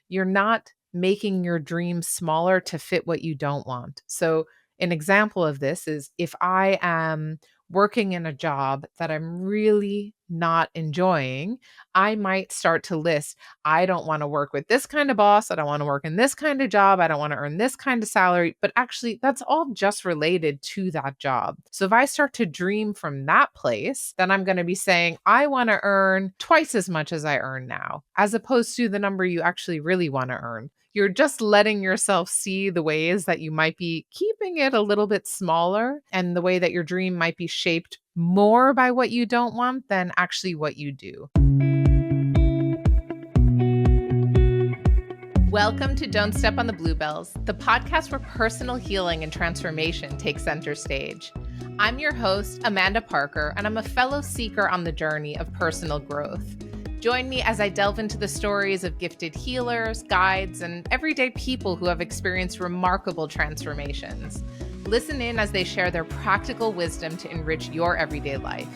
You're not making your dream smaller to fit what you don't want. So, an example of this is if I am working in a job that I'm really not enjoying, I might start to list, I don't want to work with this kind of boss. I don't want to work in this kind of job. I don't want to earn this kind of salary. But actually, that's all just related to that job. So if I start to dream from that place, then I'm going to be saying, I want to earn twice as much as I earn now, as opposed to the number you actually really want to earn. You're just letting yourself see the ways that you might be keeping it a little bit smaller and the way that your dream might be shaped more by what you don't want than actually what you do. Welcome to Don't Step on the Bluebells, the podcast where personal healing and transformation take center stage. I'm your host, Amanda Parker, and I'm a fellow seeker on the journey of personal growth. Join me as I delve into the stories of gifted healers, guides, and everyday people who have experienced remarkable transformations. Listen in as they share their practical wisdom to enrich your everyday life.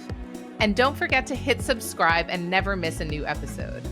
And don't forget to hit subscribe and never miss a new episode.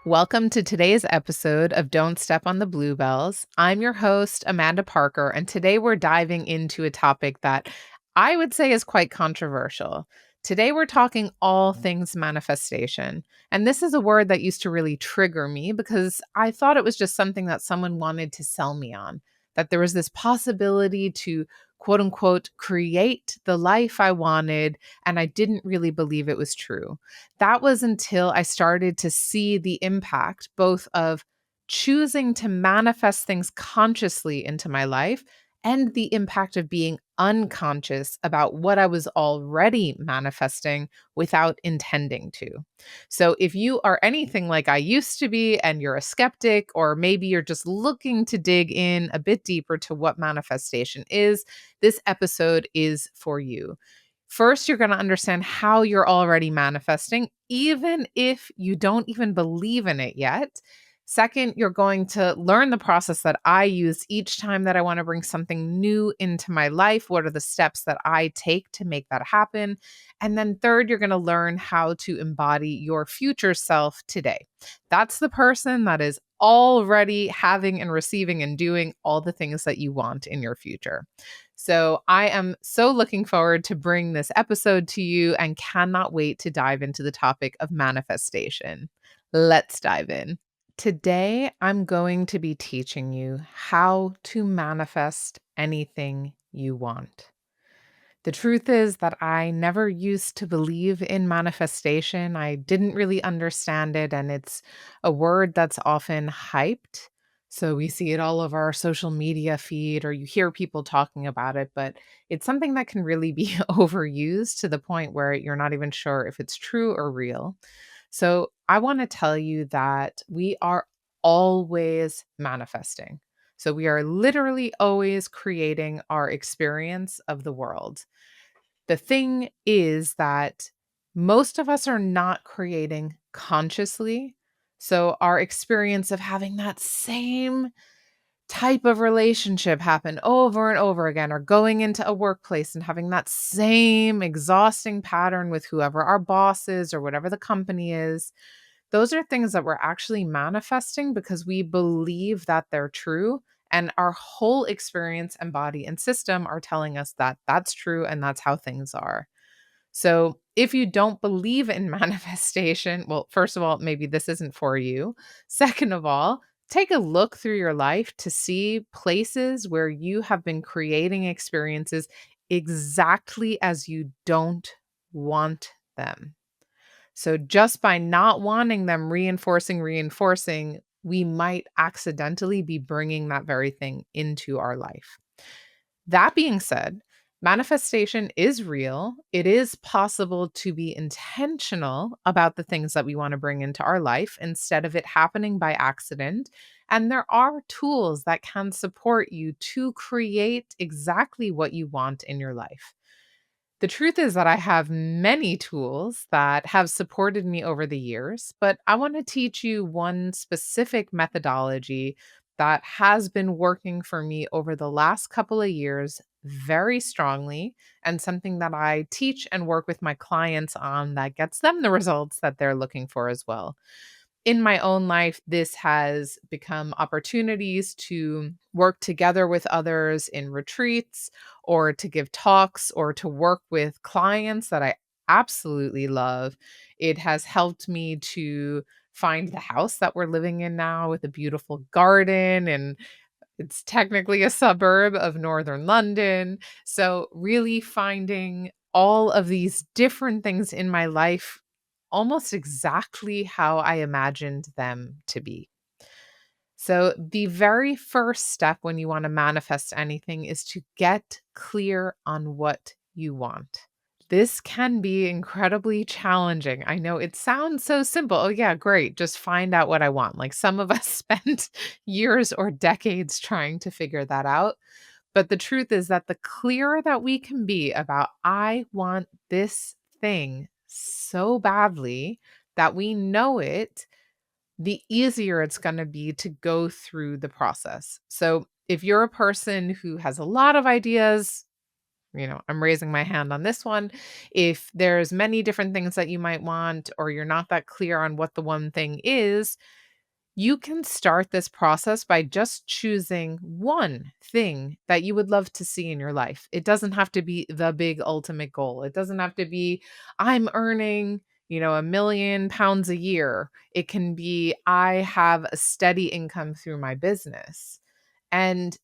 Welcome to today's episode of Don't Step on the Bluebells. I'm your host, Amanda Parker, and today we're diving into a topic that I would say is quite controversial. Today we're talking all things manifestation. And this is a word that used to really trigger me because I thought it was just something that someone wanted to sell me on, that there was this possibility to quote unquote create the life I wanted, and I didn't really believe it was true. That was until I started to see the impact both of choosing to manifest things consciously into my life and the impact of being unconscious about what I was already manifesting without intending to. So, if you are anything like I used to be and you're a skeptic, or maybe you're just looking to dig in a bit deeper to what manifestation is, this episode is for you. First, you're going to understand how you're already manifesting, even if you don't even believe in it yet. Second, you're going to learn the process that I use each time that I want to bring something new into my life. What are the steps that I take to make that happen? And then third, you're going to learn how to embody your future self today. That's the person that is already having and receiving and doing all the things that you want in your future. So I am so looking forward to bring this episode to you and cannot wait to dive into the topic of manifestation. Let's dive in. Today, I'm going to be teaching you how to manifest anything you want. The truth is that I never used to believe in manifestation. I didn't really understand it, and it's a word that's often hyped. So we see it all over our social media feed, or you hear people talking about it, but it's something that can really be overused to the point where you're not even sure if it's true or real. So I want to tell you that we are always manifesting. So we are literally always creating our experience of the world. The thing is that most of us are not creating consciously. So our experience of having that same type of relationship happen over and over again, or going into a workplace and having that same exhausting pattern with whoever our boss is or whatever the company is, those are things that we're actually manifesting because we believe that they're true. And our whole experience and body and system are telling us that that's true and that's how things are. So if you don't believe in manifestation, well, first of all, maybe this isn't for you. Second of all, take a look through your life to see places where you have been creating experiences exactly as you don't want them. So just by not wanting them reinforcing, we might accidentally be bringing that very thing into our life. That being said, manifestation is real. It is possible to be intentional about the things that we want to bring into our life instead of it happening by accident. And there are tools that can support you to create exactly what you want in your life. The truth is that I have many tools that have supported me over the years, but I want to teach you one specific methodology that has been working for me over the last couple of years very strongly, and something that I teach and work with my clients on that gets them the results that they're looking for as well. in my own life, this has become opportunities to work together with others in retreats or to give talks or to work with clients that I absolutely love. It has helped me to find the house that we're living in now with a beautiful garden, and it's technically a suburb of northern London. So, really finding all of these different things in my life almost exactly how I imagined them to be. So, the very first step when you want to manifest anything is to get clear on what you want. This can be incredibly challenging. I know it sounds so simple. Oh, yeah, great. Just find out what I want. Like some of us spent years or decades trying to figure that out. But the truth is that the clearer that we can be about, I want this thing so badly that we know it, the easier it's going to be to go through the process. So if you're a person who has a lot of ideas, I'm raising my hand on this one. If there's many different things that you might want, or you're not that clear on what the one thing is, you can start this process by just choosing one thing that you would love to see in your life. It doesn't have to be the big ultimate goal. It doesn't have to be, I'm earning, £1 million a year. It can be, I have a steady income through my business. And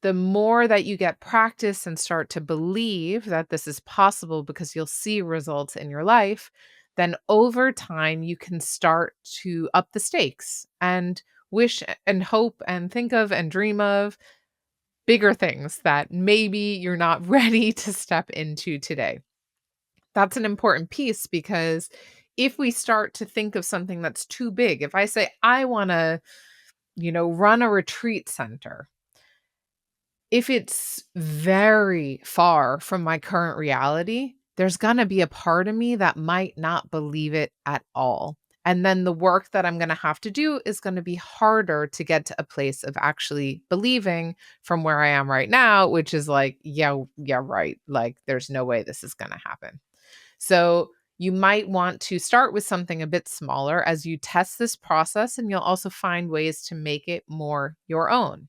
the more that you get practice and start to believe that this is possible because you'll see results in your life, then over time you can start to up the stakes and wish and hope and think of and dream of bigger things that maybe you're not ready to step into today. That's an important piece because if we start to think of something that's too big, if I say, I want to, run a retreat center, if it's very far from my current reality, there's gonna be a part of me that might not believe it at all. And then the work that I'm gonna have to do is gonna be harder to get to a place of actually believing from where I am right now, which is like, yeah, yeah, right. Like, there's no way this is gonna happen. So you might want to start with something a bit smaller as you test this process, and you'll also find ways to make it more your own.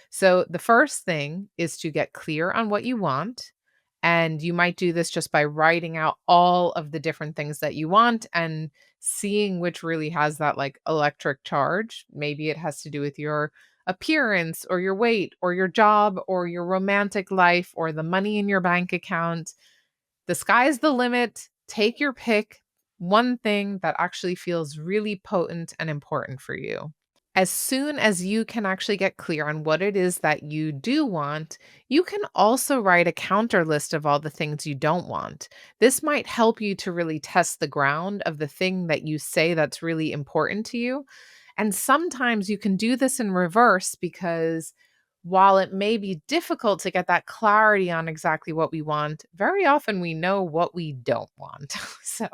So the first thing is to get clear on what you want. And you might do this just by writing out all of the different things that you want and seeing which really has that like electric charge. Maybe it has to do with your appearance or your weight or your job or your romantic life or the money in your bank account. The sky's the limit. Take your pick. One thing that actually feels really potent and important for you. As soon as you can actually get clear on what it is that you do want, you can also write a counter list of all the things you don't want. This might help you to really test the ground of the thing that you say that's really important to you. And sometimes you can do this in reverse because while it may be difficult to get that clarity on exactly what we want, very often we know what we don't want. So,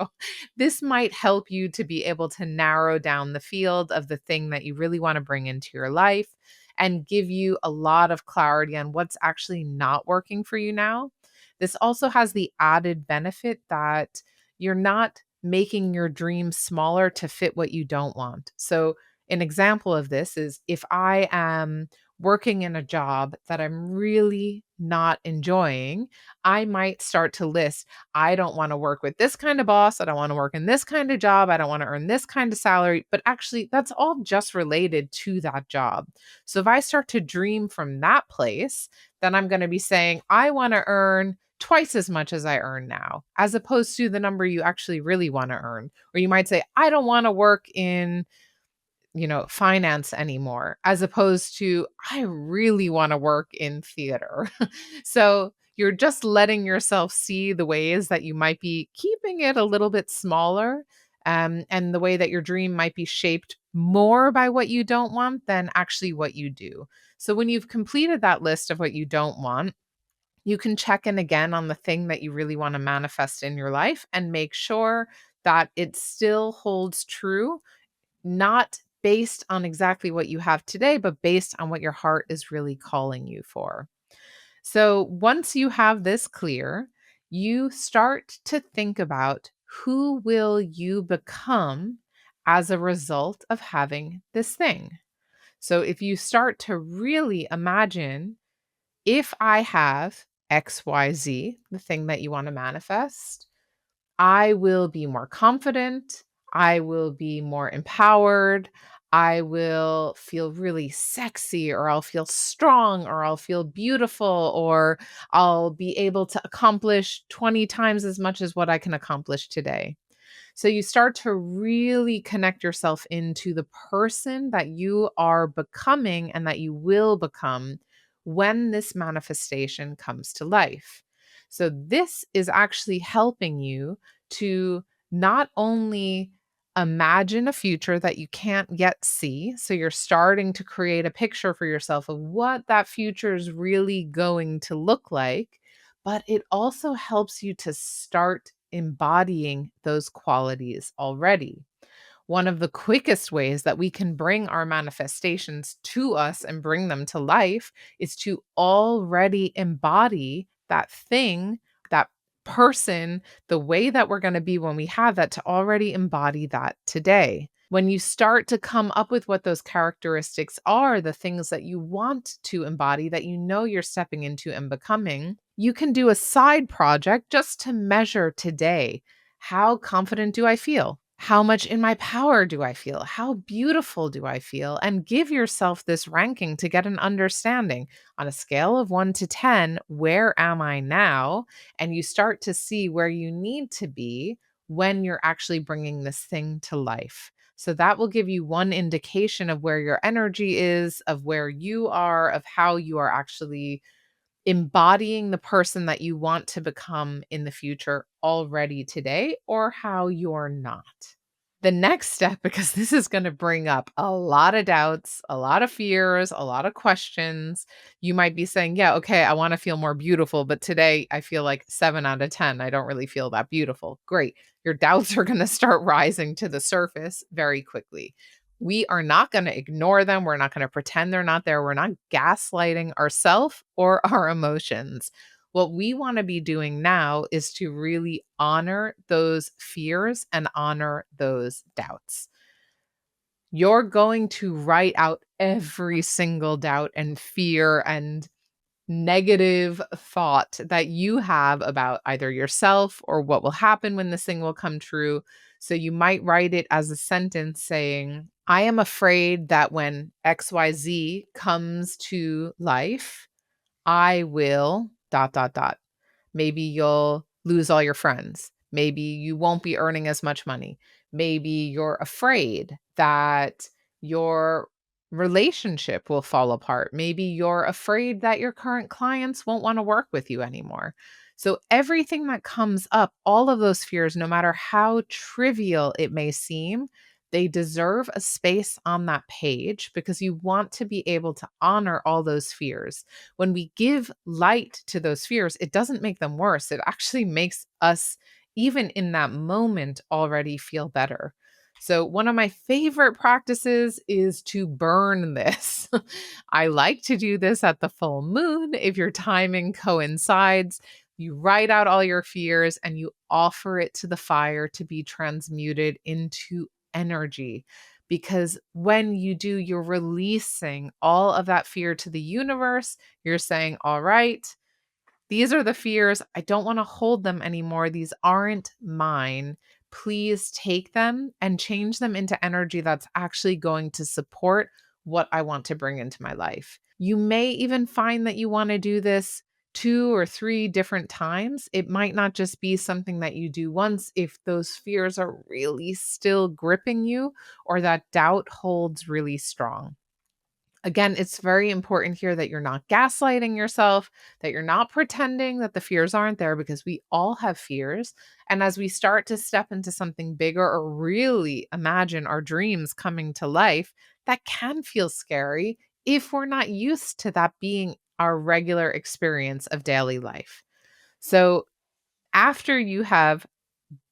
this might help you to be able to narrow down the field of the thing that you really want to bring into your life and give you a lot of clarity on what's actually not working for you now. This also has the added benefit that you're not making your dreams smaller to fit what you don't want. So, an example of this is if I am working in a job that I'm really not enjoying, I might start to list, I don't want to work with this kind of boss. I don't want to work in this kind of job. I don't want to earn this kind of salary. But actually, that's all just related to that job. So if I start to dream from that place, then I'm going to be saying, I want to earn twice as much as I earn now, as opposed to the number you actually really want to earn. Or you might say, I don't want to work in finance anymore, as opposed to I really want to work in theater. So you're just letting yourself see the ways that you might be keeping it a little bit smaller, and the way that your dream might be shaped more by what you don't want than actually what you do. So when you've completed that list of what you don't want, you can check in again on the thing that you really want to manifest in your life and make sure that it still holds true, not based on exactly what you have today, but based on what your heart is really calling you for. So once you have this clear, you start to think about who will you become as a result of having this thing. So if you start to really imagine, if I have XYZ, the thing that you want to manifest, I will be more confident. I will be more empowered. I will feel really sexy, or I'll feel strong, or I'll feel beautiful, or I'll be able to accomplish 20 times as much as what I can accomplish today. So you start to really connect yourself into the person that you are becoming and that you will become when this manifestation comes to life. So this is actually helping you to not only imagine a future that you can't yet see. So you're starting to create a picture for yourself of what that future is really going to look like, but it also helps you to start embodying those qualities already. One of the quickest ways that we can bring our manifestations to us and bring them to life is to already embody that thing, that person, the way that we're going to be when we have that, to already embody that today. When you start to come up with what those characteristics are, the things that you want to embody, that you know you're stepping into and becoming, you can do a side project just to measure today. How confident do I feel? How much in my power do I feel? How beautiful do I feel? And give yourself this ranking to get an understanding on a scale of 1 to 10. Where am I now? And you start to see where you need to be when you're actually bringing this thing to life. So that will give you one indication of where your energy is, of where you are, of how you are actually embodying the person that you want to become in the future already today, or how you're not. The next step, because this is going to bring up a lot of doubts, a lot of fears, a lot of questions. You might be saying, yeah, okay, I want to feel more beautiful, but today I feel like 7 out of 10. I don't really feel that beautiful. Great. Your doubts are going to start rising to the surface very quickly. We are not going to ignore them. We're not going to pretend they're not there. We're not gaslighting ourselves or our emotions. What we want to be doing now is to really honor those fears and honor those doubts. You're going to write out every single doubt and fear and negative thought that you have about either yourself or what will happen when this thing will come true. So you might write it as a sentence saying, I am afraid that when XYZ comes to life, I will dot, dot, dot. Maybe you'll lose all your friends. Maybe you won't be earning as much money. Maybe you're afraid that your relationship will fall apart. Maybe you're afraid that your current clients won't want to work with you anymore. So, everything that comes up, all of those fears, no matter how trivial it may seem, they deserve a space on that page, because you want to be able to honor all those fears. When we give light to those fears, it doesn't make them worse. It actually makes us, even in that moment, already feel better. So, one of my favorite practices is to burn this. I like to do this at the full moon. If your timing coincides, you write out all your fears and you offer it to the fire to be transmuted into energy. Because when you do, you're releasing all of that fear to the universe. You're saying, all right, these are the fears. I don't want to hold them anymore. These aren't mine. Please take them and change them into energy that's actually going to support what I want to bring into my life. You may even find that you want to do this 2 or 3 different times. It might not just be something that you do once if those fears are really still gripping you, or that doubt holds really strong. Again, it's very important here that you're not gaslighting yourself, that you're not pretending that the fears aren't there, because we all have fears. And as we start to step into something bigger, or really imagine our dreams coming to life, that can feel scary if we're not used to that being our regular experience of daily life. So, after you have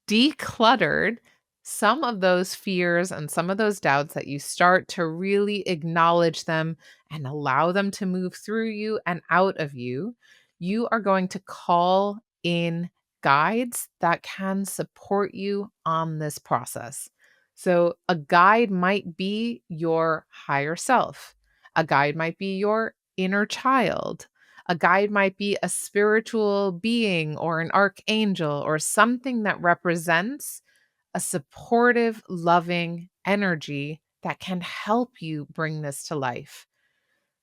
decluttered some of those fears and some of those doubts, that you start to really acknowledge them and allow them to move through you and out of you, you are going to call in guides that can support you on this process. So, a guide might be your higher self. A guide might be your inner child. A guide might be a spiritual being or an archangel or something that represents a supportive, loving energy that can help you bring this to life.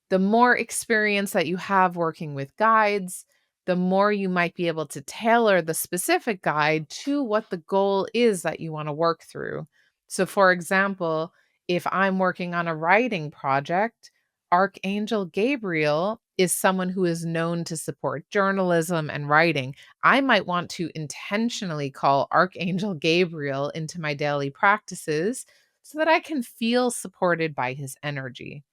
The more experience that you have working with guides, the more you might be able to tailor the specific guide to what the goal is that you want to work through. So, for example, if I'm working on a writing project, Archangel Gabriel is someone who is known to support journalism and writing. I might want to intentionally call Archangel Gabriel into my daily practices so that I can feel supported by his energy.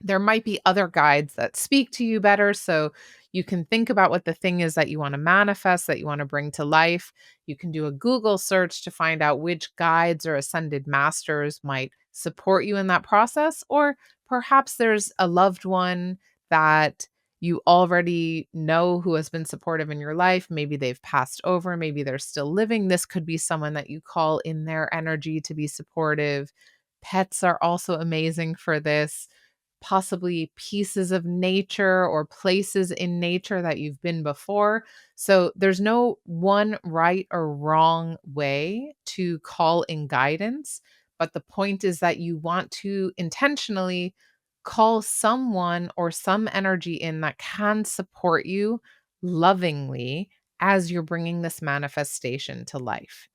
There might be other guides that speak to you better. So you can think about what the thing is that you want to manifest, that you want to bring to life. You can do a Google search to find out which guides or ascended masters might support you in that process. Or perhaps there's a loved one that you already know who has been supportive in your life. Maybe they've passed over, maybe they're still living. This could be someone that you call in their energy to be supportive. Pets are also amazing for this, possibly pieces of nature or places in nature that you've been before. So there's no one right or wrong way to call in guidance. But the point is that you want to intentionally call someone or some energy in that can support you lovingly as you're bringing this manifestation to life.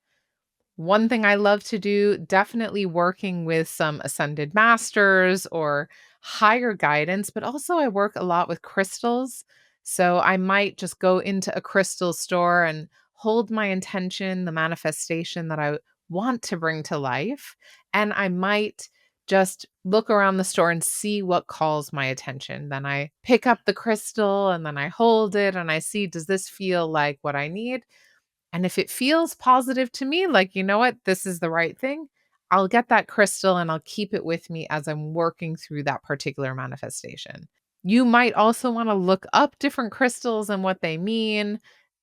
One thing I love to do, definitely working with some ascended masters or higher guidance, but also I work a lot with crystals. So I might just go into a crystal store and hold my intention, the manifestation that I want to bring to life. And I might just look around the store and see what calls my attention. Then I pick up the crystal and then I hold it and I see, does this feel like what I need? And if it feels positive to me, like, you know what, this is the right thing, I'll get that crystal and I'll keep it with me as I'm working through that particular manifestation. You might also want to look up different crystals and what they mean.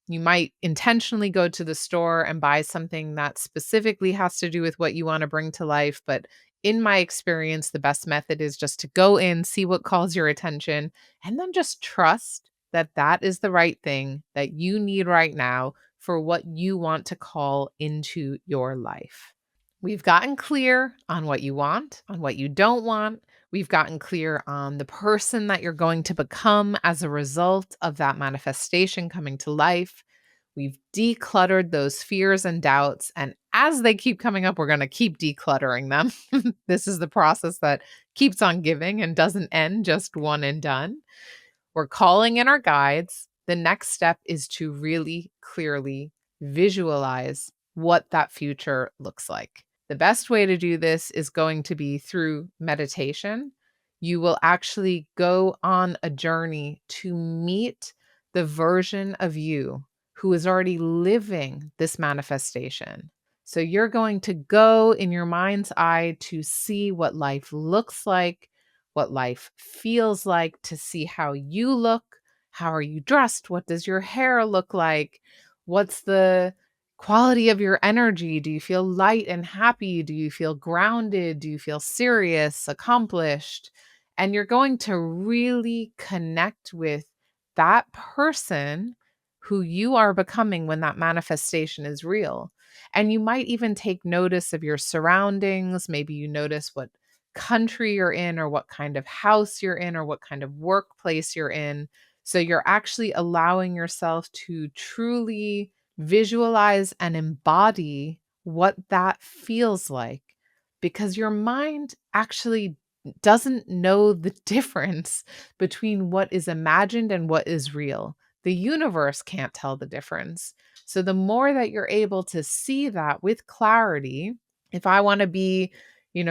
You might intentionally go to the store and buy something that specifically has to do with what you want to bring to life. But in my experience, the best method is just to go in, see what calls your attention, and then just trust that that is the right thing that you need right now for what you want to call into your life. We've gotten clear on what you want, on what you don't want. We've gotten clear on the person that you're going to become as a result of that manifestation coming to life. We've decluttered those fears and doubts. And as they keep coming up, we're going to keep decluttering them. This is the process that keeps on giving and doesn't end, just one and done. We're calling in our guides. The next step is to really clearly visualize what that future looks like. The best way to do this is going to be through meditation. You will actually go on a journey to meet the version of you who is already living this manifestation. So you're going to go in your mind's eye to see what life looks like, what life feels like, to see how you look. How are you dressed? What does your hair look like? What's the quality of your energy? Do you feel light and happy? Do you feel grounded? Do you feel serious, accomplished? And you're going to really connect with that person who you are becoming when that manifestation is real. And you might even take notice of your surroundings. Maybe you notice what country you're in, or what kind of house you're in, or what kind of workplace you're in. So you're actually allowing yourself to truly visualize and embody what that feels like, because your mind actually doesn't know the difference between what is imagined and what is real. The universe can't tell the difference. So the more that you're able to see that with clarity, if I want to be,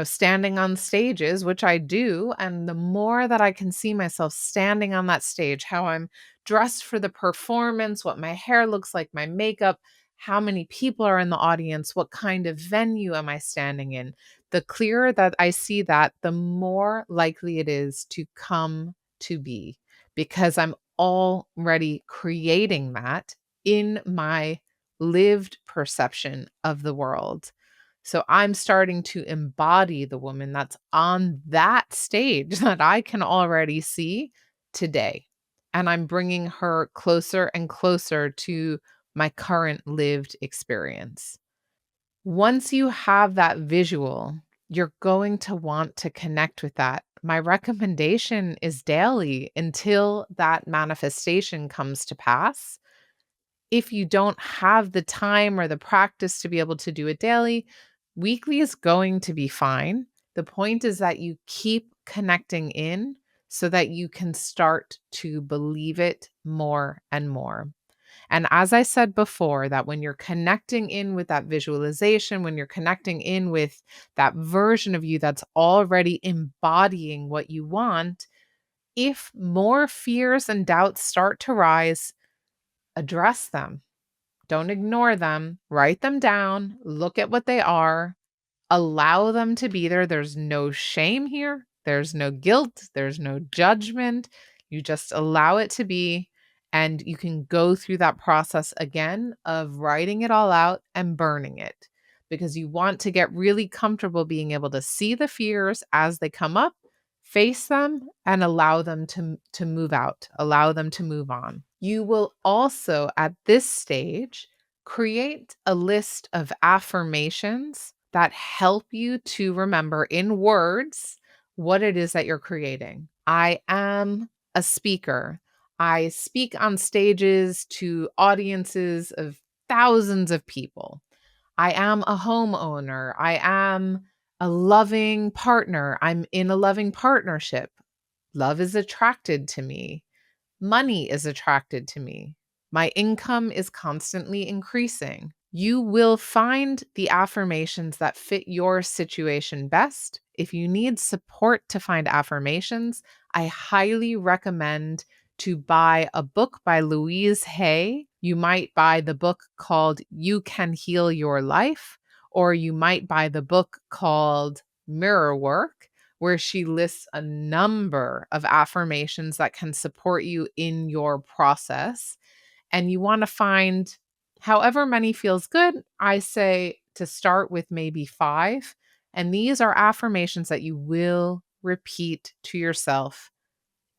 standing on stages, which I do, and the more that I can see myself standing on that stage, how I'm dressed for the performance, what my hair looks like, my makeup, how many people are in the audience, what kind of venue am I standing in? The clearer that I see that, the more likely it is to come to be, because I'm already creating that in my lived perception of the world. So I'm starting to embody the woman that's on that stage that I can already see today. And I'm bringing her closer and closer to my current lived experience. Once you have that visual, you're going to want to connect with that. My recommendation is daily until that manifestation comes to pass. If you don't have the time or the practice to be able to do it daily, weekly is going to be fine. The point is that you keep connecting in so that you can start to believe it more and more. And as I said before, that when you're connecting in with that visualization, when you're connecting in with that version of you that's already embodying what you want, if more fears and doubts start to rise, address them. Don't ignore them. Write them down. Look at what they are. Allow them to be there. There's no shame here. There's no guilt. There's no judgment. You just allow it to be. And you can go through that process again of writing it all out and burning it because you want to get really comfortable being able to see the fears as they come up, face them, and allow them to move out, allow them to move on. You will also, at this stage, create a list of affirmations that help you to remember in words what it is that you're creating. I am a speaker. I speak on stages to audiences of thousands of people. I am a homeowner. I am a loving partner. I'm in a loving partnership. Love is attracted to me. Money is attracted to me. My income is constantly increasing. You will find the affirmations that fit your situation best. If you need support to find affirmations, I highly recommend to buy a book by Louise Hay. You might buy the book called You Can Heal Your Life, or you might buy the book called Mirror Work, where she lists a number of affirmations that can support you in your process. And you want to find however many feels good. I say to start with maybe 5. And these are affirmations that you will repeat to yourself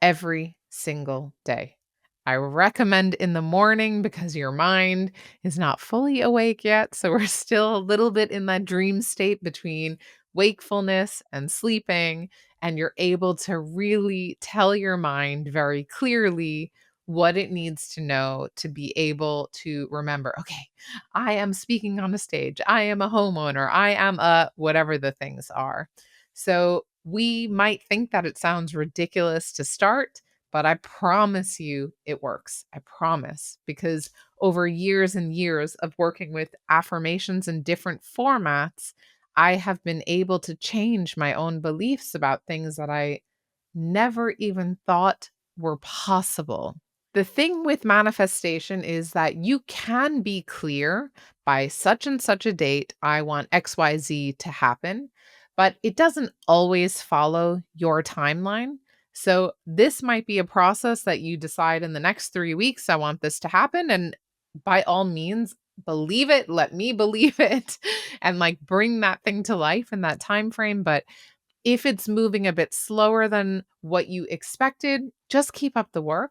every single day. I recommend in the morning because your mind is not fully awake yet. So we're still a little bit in that dream state between wakefulness and sleeping. And you're able to really tell your mind very clearly what it needs to know to be able to remember, okay, I am speaking on a stage. I am a homeowner. I am a whatever the things are. So we might think that it sounds ridiculous to start, but I promise you it works. I promise. Because over years and years of working with affirmations in different formats, I have been able to change my own beliefs about things that I never even thought were possible. The thing with manifestation is that you can be clear by such and such a date, I want XYZ to happen, but it doesn't always follow your timeline. So, this might be a process that you decide in the next 3 weeks, I want this to happen. And by all means, believe it, let me believe it, and like bring that thing to life in that time frame. But if it's moving a bit slower than what you expected, just keep up the work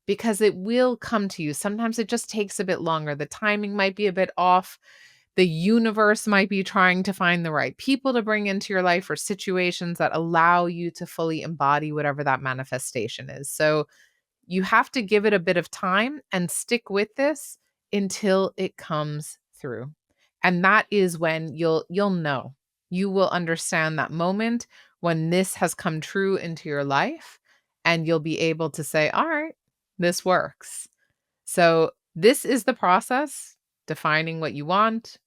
because it will come to you. Sometimes it just takes a bit longer. The timing might be a bit off. The universe might be trying to find the right people to bring into your life or situations that allow you to fully embody whatever that manifestation is. So you have to give it a bit of time and stick with this until it comes through. And that is when you'll know. You will understand that moment when this has come true into your life and you'll be able to say, "All right, this works." So, this is the process: defining what you want,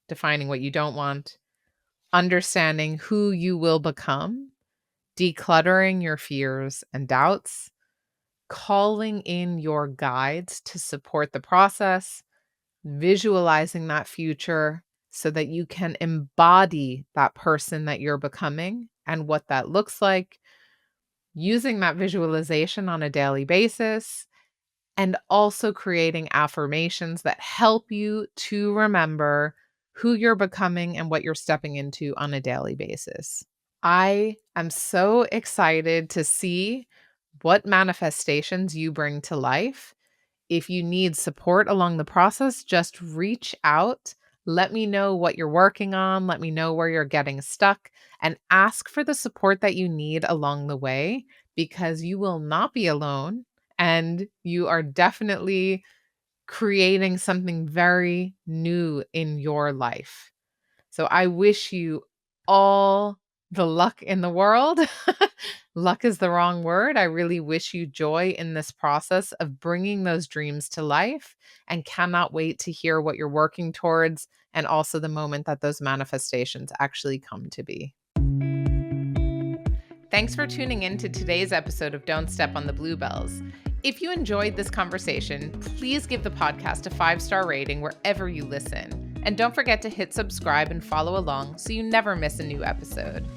defining what you don't want, understanding who you will become, decluttering your fears and doubts, calling in your guides to support the process, visualizing that future so that you can embody that person that you're becoming and what that looks like, using that visualization on a daily basis, and also creating affirmations that help you to remember who you're becoming and what you're stepping into on a daily basis. I am so excited to see what manifestations you bring to life. If you need support along the process, just reach out. Let me know what you're working on. Let me know where you're getting stuck and ask for the support that you need along the way because you will not be alone and you are definitely creating something very new in your life. So I wish you all the luck in the world. Luck is the wrong word. I really wish you joy in this process of bringing those dreams to life and cannot wait to hear what you're working towards and also the moment that those manifestations actually come to be. Thanks for tuning in to today's episode of Don't Step on the Bluebells. If you enjoyed this conversation, please give the podcast a 5-star rating wherever you listen. And don't forget to hit subscribe and follow along so you never miss a new episode.